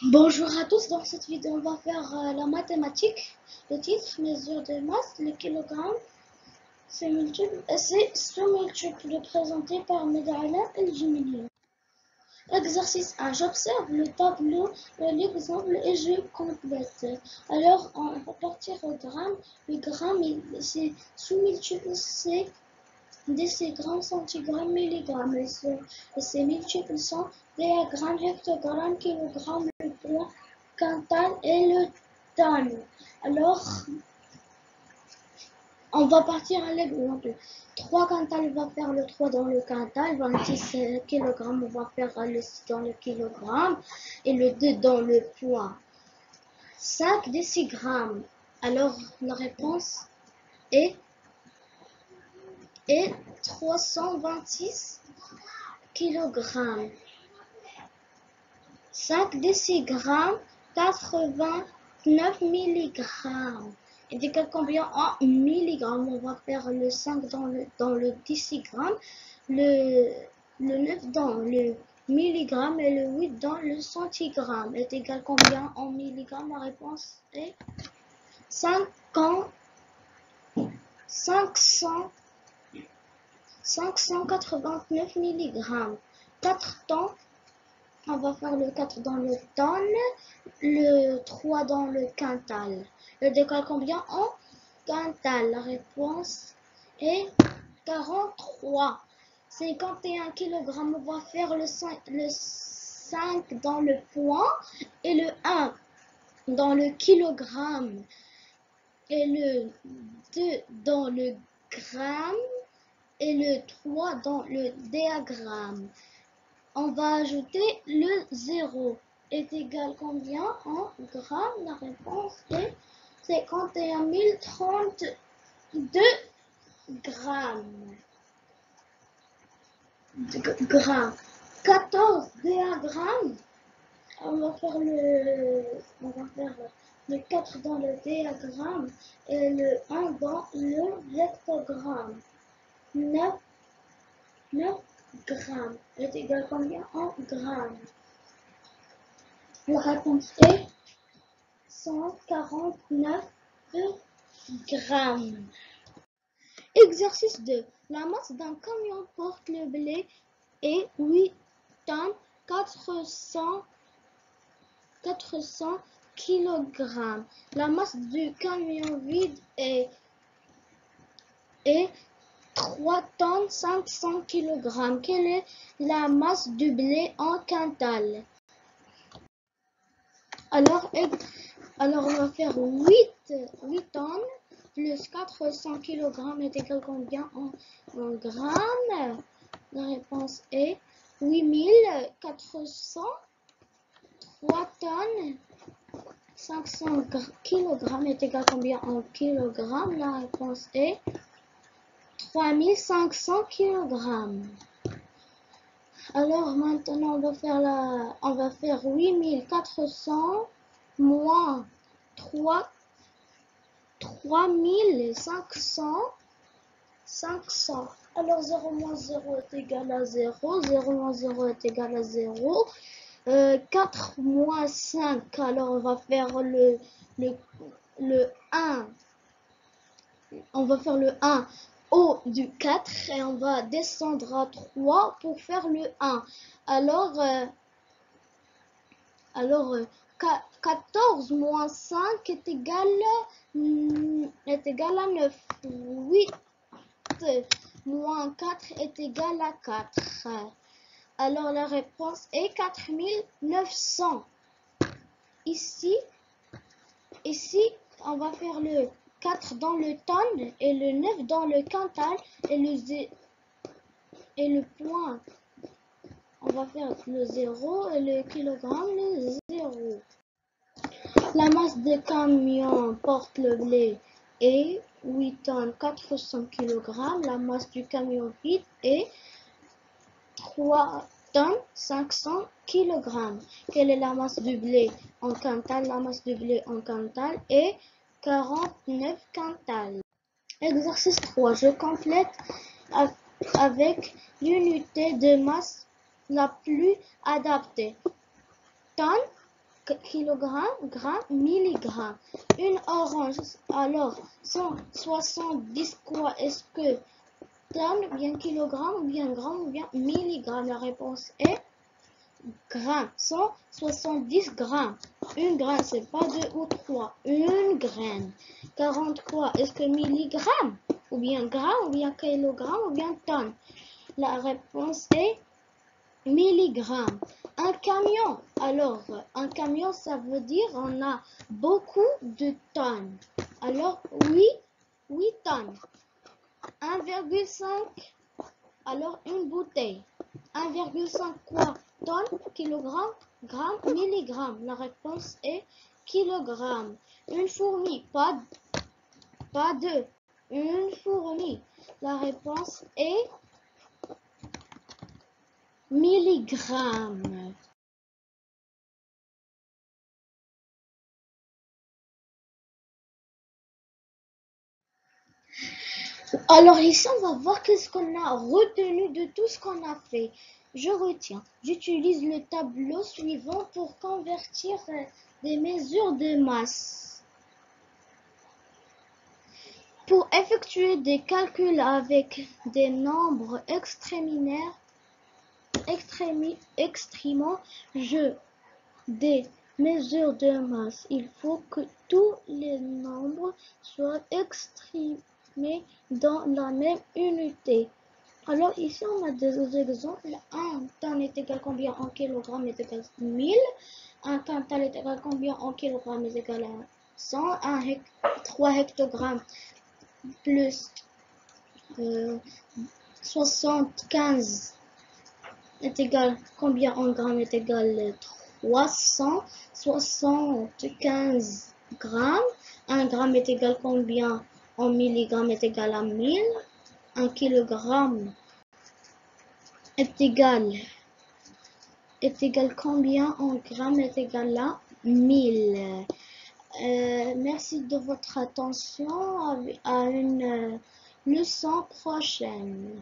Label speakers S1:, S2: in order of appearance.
S1: Bonjour à tous, dans cette vidéo on va faire la mathématique. Le titre, mesure de masse, le kilogramme, c'est sous-multiple présenté par Medalla El Jimini. Exercice 1, j'observe le tableau, l'exemple et je complète. Alors on va partir au gramme. Le gramme, c'est sous-multiple, c'est décigrammes, centigrammes, milligrammes. Et ces multiples sont diagrammes, hectogrammes, kilogrammes, le poids, quintal et le tonne. Alors, on va partir à l'exemple. 3 quintals, on va faire le 3 dans le quintal. 26 kg, on va faire le 6 dans le kilogramme. Et le 2 dans le poids. 5 décigrammes. Alors, la réponse est 326 kg. 5 décigrammes, 89 mg. est égal combien en milligrammes? On va faire le 5 dans le décigramme, le 9 dans le milligramme et le 8 dans le centigramme. Est égal combien en milligrammes? La réponse est 589 milligrammes. 4 temps. On va faire le 4 dans le tonne, le 3 dans le quintal. Le décal combien en quintal? La réponse est 43. 51 kg. On va faire le 5 dans le poids et le 1 dans le kilogramme et le 2 dans le gramme et le 3 dans le diagramme. On va ajouter le 0. Est égal combien en grammes? La réponse est 51 032 grammes. 14 diagrammes. On va faire le 4 dans le diagramme et le 1 dans le rectogramme. 9 grammes est égal combien en grammes? La réponse est 149 grammes. Exercice 2. La masse d'un camion porte le blé est 8 tonnes 400 kg. La masse du camion vide est 3 tonnes 500 kg. Quelle est la masse du blé en quintal? Alors on va faire 8 tonnes plus 400 kg est égal combien en grammes? La réponse est 8400. 3 tonnes 500 kg est égal combien en kilogrammes? La réponse est 3500 kg. Alors maintenant on va faire 8400 moins 3500. Alors 0 moins 0 est égal à 0. 0 moins 0 est égal à 0. 4 moins 5. Alors on va faire le 1. On va faire le 1 au du 4 et on va descendre à 3 pour faire le 1. Alors 14 moins 5 est égal à 9. 8 moins 4 est égal à 4. Alors la réponse est 4900. Ici, on va faire le 4 dans le tonne et le 9 dans le quintal et le point. On va faire le 0 et le kilogramme, le 0. La masse des camions porte le blé est 8 tonnes 400 kg. La masse du camion vide est 3 tonnes 500 kg. Quelle est la masse du blé en quintal? La masse du blé en quintal est 49 quintals. Exercice 3. Je complète avec l'unité de masse la plus adaptée. Tonnes, kilogramme, gramme, milligramme. Une orange, alors 170 quoi? Est-ce que tonne, ou bien kilogramme, ou bien gramme, ou bien milligramme? La réponse est gramme. 170 grammes. Une graine, c'est pas 2 ou 3. Une graine. 40 quoi? Est-ce que milligramme? Ou bien gramme, ou bien kilogramme, ou bien tonne? La réponse est milligramme. Un camion. Alors, un camion, ça veut dire on a beaucoup de tonnes. Alors, 8 tonnes. 1,5. Alors, une bouteille. 1,5 quoi? Tonnes, kilogramme, gramme, milligramme. La réponse est kilogramme. Une fourmi, pas deux. Une fourmi. La réponse est milligramme. Alors ici, on va voir qu'est-ce qu'on a retenu de tout ce qu'on a fait. Je retiens. J'utilise le tableau suivant pour convertir des mesures de masse. Pour effectuer des calculs avec des nombres extrémement, des mesures de masse, il faut que tous les nombres soient exprimés dans la même unité. Alors ici on a des exemples. Un tonne est égal combien en kilogrammes est égal à 1000. Un quintal est égal combien en kilogrammes est égal à 100. 3 hectogrammes plus 75 est égal combien en grammes est égal à 375 grammes. Un gramme est égal combien en milligrammes est égal à 1000. Un kilogramme est égal combien en grammes est égal à 1000. Merci de votre attention. À une leçon prochaine.